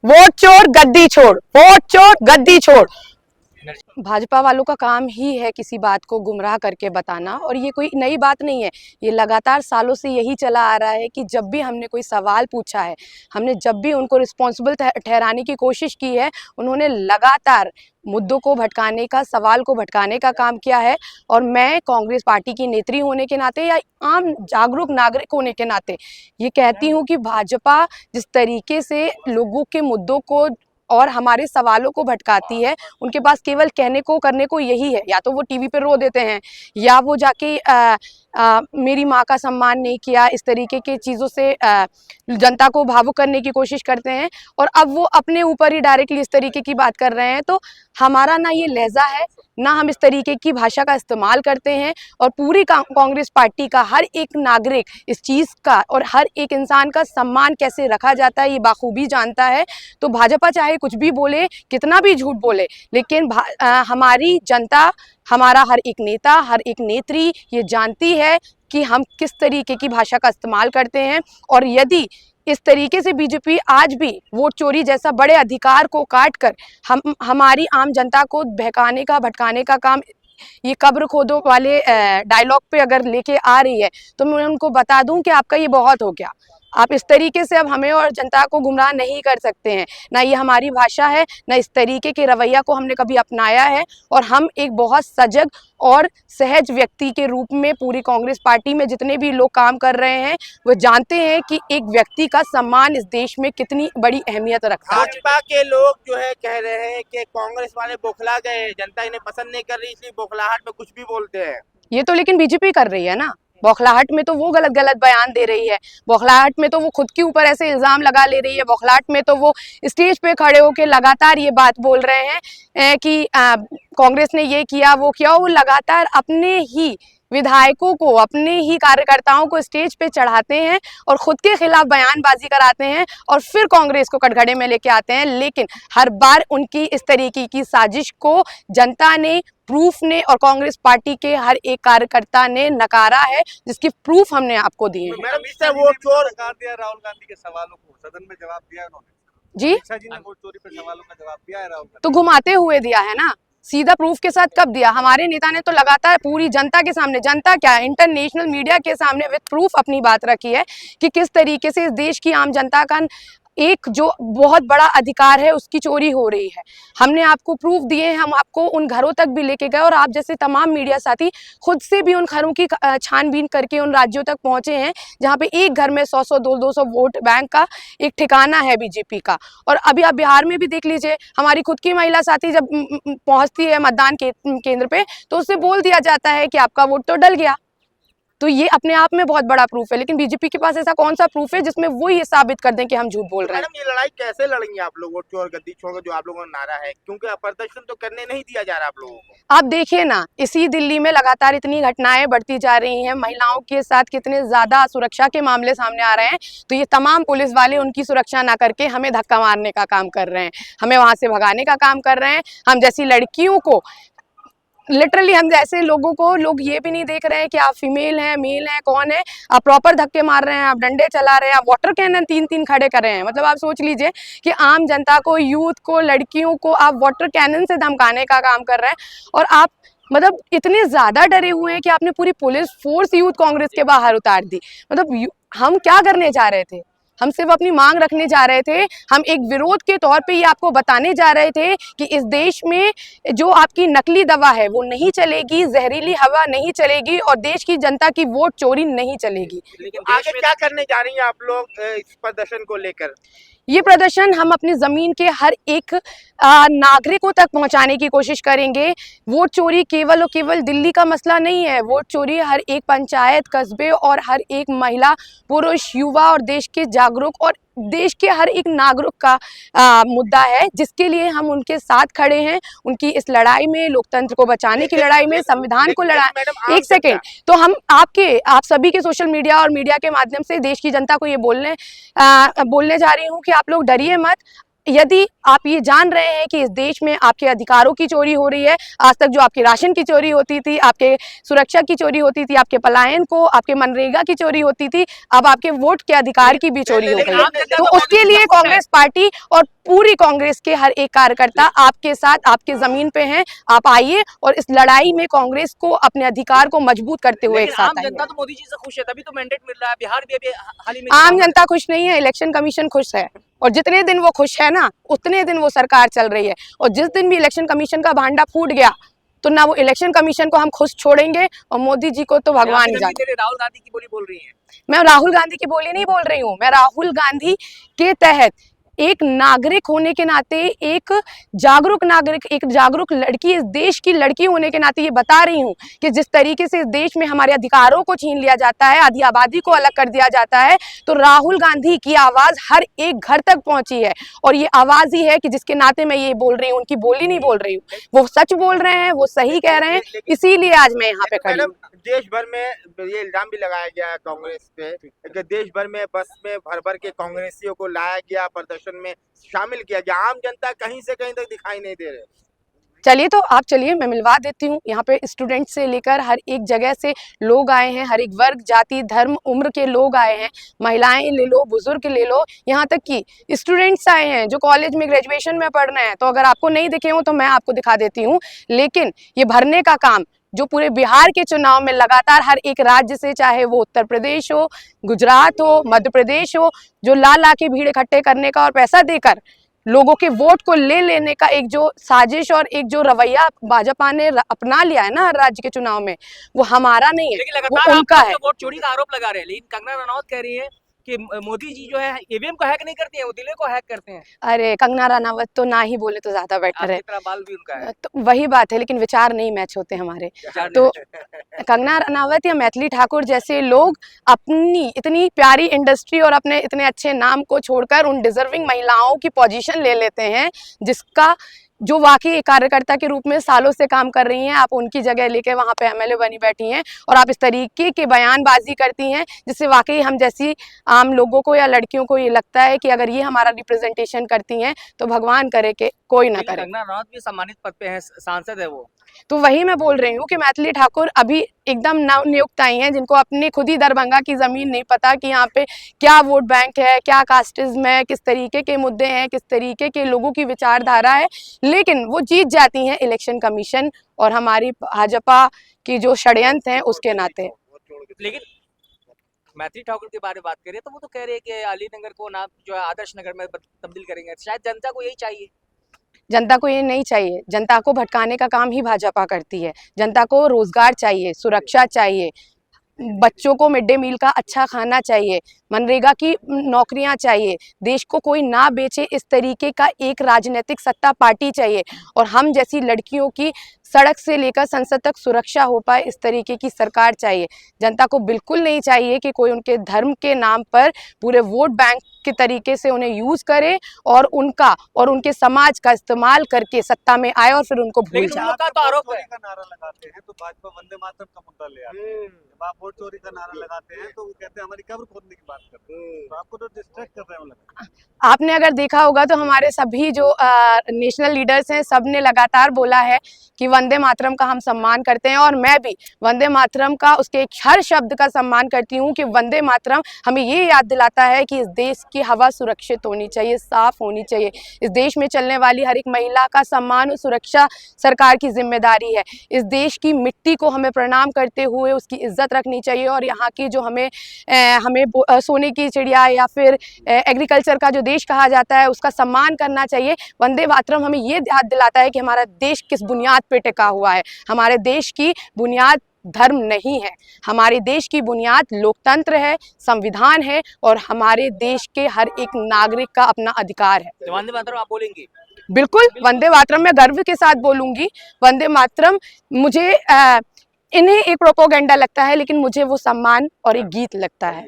Vote चोर गद्दी छोड़, vote चोर गद्दी छोड़। भाजपा वालों का काम ही है किसी बात को गुमराह करके बताना, और ये कोई नई बात नहीं है। ये लगातार सालों से यही चला आ रहा है कि जब भी हमने कोई सवाल पूछा है, हमने जब भी उनको रिस्पॉन्सिबल ठहराने की कोशिश की है, उन्होंने लगातार मुद्दों को भटकाने का, सवाल को भटकाने का काम किया है। और मैं कांग्रेस पार्टी की नेत्री होने के नाते या आम जागरूक नागरिक होने के नाते ये कहती हूँ कि भाजपा जिस तरीके से लोगों के मुद्दों को और हमारे सवालों को भटकाती है, उनके पास केवल कहने को करने को यही है, या तो वो टीवी पे रो देते हैं, या वो जाके मेरी माँ का सम्मान नहीं किया, इस तरीके के चीज़ों से जनता को भावुक करने की कोशिश करते हैं। और अब वो अपने ऊपर ही डायरेक्टली इस तरीके की बात कर रहे हैं। तो हमारा ना ये लहजा है, ना हम इस तरीके की भाषा का इस्तेमाल करते हैं। और पूरी कांग्रेस पार्टी का हर एक नागरिक इस चीज़ का और हर एक इंसान का सम्मान कैसे रखा जाता है ये बाखूबी जानता है। तो भाजपा चाहे कुछ भी बोले, कितना भी झूठ बोले, लेकिन हमारी जनता, हमारा हर एक नेता, हर एक नेत्री ये जानती है कि हम किस तरीके की भाषा का इस्तेमाल करते हैं। और यदि इस तरीके से बीजेपी आज भी वोट चोरी जैसा बड़े अधिकार को काट कर हमारी आम जनता को बहकाने का, भटकाने का काम, ये कब्र खोदो वाले डायलॉग पे अगर लेके आ रही है, तो मैं उनको बता दूं कि आपका ये बहुत हो गया। आप इस तरीके से अब हमें और जनता को गुमराह नहीं कर सकते हैं। ना ये हमारी भाषा है, ना इस तरीके के रवैया को हमने कभी अपनाया है। और हम एक बहुत सजग और सहज व्यक्ति के रूप में पूरी कांग्रेस पार्टी में जितने भी लोग काम कर रहे हैं, वो जानते हैं कि एक व्यक्ति का सम्मान इस देश में कितनी बड़ी अहमियत रखता है। भाजपा के लोग जो है कह रहे हैं कि कांग्रेस वाले बौखला गए, जनता इन्हें पसंद नहीं कर रही, इसलिए बौखलाहट में कुछ भी बोलते हैं। ये तो लेकिन बीजेपी कर रही है ना। बौखलाहट में तो वो गलत गलत बयान दे रही है, बौखलाहट में तो वो खुद के ऊपर ऐसे इल्जाम लगा ले रही है, बौखलाहट में तो वो स्टेज पे खड़े होकर लगातार ये बात बोल रहे हैं कि कांग्रेस ने ये किया, वो किया। वो लगातार अपने ही विधायकों को, अपने ही कार्यकर्ताओं को स्टेज पे चढ़ाते हैं और खुद के खिलाफ बयानबाजी कराते हैं, और फिर कांग्रेस को कटघरे में लेके आते हैं। लेकिन हर बार उनकी इस तरीके की साजिश को जनता ने, प्रूफ ने और कांग्रेस पार्टी के हर एक कार्यकर्ता ने नकारा है, जिसकी प्रूफ हमने आपको दिए हैं। मैडम, इससे वोट चोर दिया राहुल गांधी के सवालों को, सदन में जवाब दिया उन्होंने। जी, जी ने वोट चोरी पर सवालों का जवाब दिया है राहुल गांधी। तो घुमाते हुए दिया है ना, सीधा प्रूफ के साथ कब दिया? हमारे नेता ने तो लगातार पूरी जनता के सामने, जनता क्या, इंटरनेशनल मीडिया के सामने विद प्रूफ अपनी बात रखी है कि किस तरीके से इस देश की आम जनता का एक जो बहुत बड़ा अधिकार है उसकी चोरी हो रही है। हमने आपको प्रूफ दिए हैं, हम आपको उन घरों तक भी लेके गए, और आप जैसे तमाम मीडिया साथी खुद से भी उन घरों की छानबीन करके उन राज्यों तक पहुंचे हैं जहां पे एक घर में 100-100, 200-200 वोट बैंक का एक ठिकाना है बीजेपी का। और अभी आप बिहार में भी देख लीजिए, हमारी खुद की महिला साथी जब पहुंचती है मतदान केंद्र पे, तो उससे बोल दिया जाता है कि आपका वोट तो डल गया। तो ये अपने आप में बहुत बड़ा प्रूफ है। लेकिन बीजेपी के पास ऐसा कौन सा प्रूफ है जिसमें वो ये साबित कर दें कि हम झूठ बोल रहे हैं? मैडम, ये लड़ाई कैसे लड़ेंगे आप लोग वोट चोर गद्दी छोड़, जो आप लोगों का नारा है? क्योंकि प्रदर्शन तो करने नहीं दिया जा रहा आप लोगों को। आप देखिए ना, इसी दिल्ली में लगातार इतनी घटनाएं बढ़ती जा रही हैं, महिलाओं के साथ कितने ज्यादा सुरक्षा के मामले सामने आ रहे हैं। तो ये तमाम पुलिस वाले उनकी सुरक्षा ना करके हमें धक्का मारने का काम कर रहे हैं, हमें वहां से भगाने का काम कर रहे हैं। हम जैसी लड़कियों को, लिटरली हम जैसे लोगों को, लोग ये भी नहीं देख रहे हैं कि आप फीमेल हैं, मेल हैं, कौन है। आप प्रॉपर धक्के मार रहे हैं, आप डंडे चला रहे हैं, आप वाटर कैनन 3-3 खड़े कर रहे हैं। मतलब आप सोच लीजिए कि आम जनता को, यूथ को, लड़कियों को आप वाटर कैनन से धमकाने का काम कर रहे हैं। और आप मतलब इतने ज्यादा डरे हुए हैं कि आपने पूरी पुलिस फोर्स यूथ कांग्रेस के बाहर उतार दी। मतलब हम क्या करने जा रहे थे? हम सिर्फ अपनी मांग रखने जा रहे थे। हम एक विरोध के तौर पे ये आपको बताने जा रहे थे कि इस देश में जो आपकी नकली दवा है वो नहीं चलेगी, जहरीली हवा नहीं चलेगी, और देश की जनता की वोट चोरी नहीं चलेगी। लेकिन आगे क्या करने जा रही हैं आप लोग इस प्रदर्शन को लेकर? ये प्रदर्शन हम अपनी जमीन के हर एक नागरिकों तक पहुंचाने की कोशिश करेंगे। वोट चोरी केवल और केवल दिल्ली का मसला नहीं है। वोट चोरी हर एक पंचायत, कस्बे और हर एक महिला, पुरुष, युवा और देश के जागरूक और देश के हर एक नागरिक का मुद्दा है, जिसके लिए हम उनके साथ खड़े हैं। उनकी इस लड़ाई में, लोकतंत्र को बचाने की लड़ाई में, संविधान को लड़ाई। एक सेकेंड, तो हम आप सभी के सोशल मीडिया और मीडिया के माध्यम से देश की जनता को ये बोलने जा रही हूँ कि आप लोग डरिए मत। यदि आप ये जान रहे हैं कि इस देश में आपके अधिकारों की चोरी हो रही है, आज तक जो आपके राशन की चोरी होती थी, आपके सुरक्षा की चोरी होती थी, आपके पलायन को, आपके मनरेगा की चोरी होती थी, अब आपके वोट के अधिकार की भी चोरी हो गई है। तो उसके लिए कांग्रेस पार्टी और पूरी कांग्रेस के हर एक कार्यकर्ता आपके साथ, आपके जमीन पे हैं। आप आइए और इस लड़ाई में कांग्रेस को अपने अधिकार को मजबूत करते हुए एक लेकिन आम साथ आइए। जनता तो मोदी जी से खुश है, तभी तो मैंडेट मिल रहा है। बिहार भी अभी हाल ही में आम जनता खुश नहीं है, इलेक्शन कमीशन खुश है। और जितने दिन वो खुश है ना, उतने दिन वो सरकार चल रही है। और जिस दिन भी इलेक्शन कमीशन का भांडा फूट गया, तो ना वो इलेक्शन कमीशन को हम खुश छोड़ेंगे और मोदी जी को तो भगवान ही जाने। राहुल गांधी की बोली बोल रही है। मैं राहुल गांधी की बोली नहीं बोल रही हूँ, मैं राहुल गांधी के तहत एक नागरिक होने के नाते, एक जागरूक नागरिक, एक जागरूक लड़की, इस देश की लड़की होने के नाते ये बता रही हूँ कि जिस तरीके से इस देश में हमारे अधिकारों को छीन लिया जाता है, आधी आबादी को अलग कर दिया जाता है, तो राहुल गांधी की आवाज हर एक घर तक पहुंची है। और ये आवाज ही है कि जिसके नाते मैं ये बोल रही हूँ, उनकी बोली नहीं बोल रही हूँ। वो सच बोल रहे हैं, वो सही कह रहे हैं, इसीलिए आज मैं यहाँ पे खड़ी हूँ। देश भर में ये इल्जाम भी लगाया गया है कांग्रेस पे कि देश भर में बस में भर भर के कांग्रेसियों को लाया गया, प्रदर्शन में शामिल किया गया। आम जनता कहीं से कहीं तक दिखाई नहीं दे रहे। चलिए, तो आप चलिए, मैं मिलवा देती हूँ। यहाँ पे स्टूडेंट से लेकर हर एक जगह से लोग आए हैं, हर एक वर्ग, जाति, धर्म, उम्र के लोग आए हैं। महिलाएं ले लो, बुजुर्ग ले लो, यहाँ तक कि स्टूडेंट्स आए हैं जो कॉलेज में ग्रेजुएशन में पढ़ रहे हैं। तो अगर आपको नहीं दिखे हो तो मैं आपको दिखा देती हूँ। लेकिन ये भरने का काम जो पूरे बिहार के चुनाव में लगातार हर एक राज्य से, चाहे वो उत्तर प्रदेश हो, गुजरात हो, मध्य प्रदेश हो, जो ला के भीड़ इकट्ठे करने का और पैसा देकर लोगों के वोट को ले लेने का एक जो साजिश और एक जो रवैया भाजपा ने अपना लिया है ना हर राज्य के चुनाव में, वो हमारा नहीं है, लेकिन वो लगातार उनका है। वोट चोरी का आरोप लगा रहे हैं, लेकिन कंगना रनौत कह रही है कि मोदी जी जो है ईवीएम को हैक नहीं करते हैं, वो दिल्ली को हैक करते हैं। अरे कंगना रनावत तो ना ही बोले तो ज्यादा बेटर है। आपकी तरह बाल भी उनका है। तो वही बात है, लेकिन विचार नहीं मैच होते हमारे। तो कंगना रनावत या मैथिली ठाकुर जैसे लोग अपनी इतनी प्यारी इंडस्ट्री और अपने इतने अच्छे नाम को छोड़कर उन डिजर्विंग महिलाओं की पोजीशन ले लेते हैं, जिसका जो वाकई कार्यकर्ता के रूप में सालों से काम कर रही हैं। आप उनकी जगह लेके वहाँ पे एमएलए बनी बैठी हैं और आप इस तरीके की बयानबाजी करती हैं जिससे वाकई हम जैसी आम लोगों को या लड़कियों को ये लगता है कि अगर ये हमारा रिप्रेजेंटेशन करती हैं तो भगवान करे कि कोई ना करे। कंगना रनौत भी सम्मानित पद पे है, सांसद है वो। तो वही मैं बोल रही हूँ कि मैथिली ठाकुर अभी एकदम नव नियुक्त आई हैं, जिनको अपनी खुद ही दरभंगा की जमीन नहीं पता कि यहाँ पे क्या वोट बैंक है, क्या कास्टिज्म है, किस तरीके के मुद्दे हैं, किस तरीके के लोगों की विचारधारा है। लेकिन वो जीत जाती हैं इलेक्शन कमीशन और हमारी भाजपा की जो षड्यंत्र हैं उसके नाते। लेकिन मैथिली ठाकुर के बारे में बात करें तो वो तो कह रहे हैं कि अलीनगर को नाम जो है आदर्श नगर में तब्दील करेंगे। शायद जनता को यही चाहिए। जनता को ये नहीं चाहिए, जनता को भटकाने का काम ही भाजपा करती है। जनता को रोजगार चाहिए, सुरक्षा चाहिए, बच्चों को मिड डे मील का अच्छा खाना चाहिए, मनरेगा की नौकरियां चाहिए, देश को कोई ना बेचे इस तरीके का एक राजनीतिक सत्ता पार्टी चाहिए। और हम जैसी लड़कियों की सड़क से लेकर संसद तक सुरक्षा हो पाए इस तरीके की सरकार चाहिए। जनता को बिल्कुल नहीं चाहिए कि कोई उनके धर्म के नाम पर पूरे वोट बैंक के तरीके से उन्हें यूज करे और उनका और उनके समाज का इस्तेमाल करके सत्ता में आए और फिर उनको भूल जाए। का तो आरोप है का नारा लगाते हैं तो भाजपा वंदे मातरम का मुद्दा ले आते हैं। जब आप वोट चोरी का नारा लगाते हैं तो वो कहते हैं हमारी कब्र खोदने की बात करते हैं। तो आपको तो डिस्ट्रैक्ट कर रहे हो लगता है। आपने अगर देखा होगा तो हमारे सभी जो नेशनल लीडर्स हैं सब ने लगातार बोला है कि वंदे मातरम का हम सम्मान करते हैं। और मैं भी वंदे मातरम का, उसके हर शब्द का सम्मान करती हूँ कि वंदे मातरम हमें ये याद दिलाता है कि इस देश की हवा सुरक्षित होनी चाहिए, साफ होनी चाहिए। इस देश में चलने वाली हर एक महिला का सम्मान और सुरक्षा सरकार की जिम्मेदारी है। इस देश की मिट्टी को हमें प्रणाम करते हुए उसकी इज्जत रखनी चाहिए और यहाँ की जो हमें सोने की चिड़िया या फिर एग्रीकल्चर का जो देश कहा जाता है उसका सम्मान करना चाहिए। वंदे मातरम हमें ये याद दिलाता है कि हमारा देश किस बुनियाद पे टिका हुआ है। हमारे देश की बुनियाद धर्म नहीं है, हमारे देश की बुनियाद लोकतंत्र है, संविधान है और हमारे देश के हर एक नागरिक का अपना अधिकार है। वंदे मातरम आप बोलेंगे? बिल्कुल, वंदे मातरम मैं गर्व के साथ बोलूंगी। वंदे मातरम मुझे इन्हें एक प्रोपोगेंडा लगता है, लेकिन मुझे वो सम्मान और एक गीत लगता है।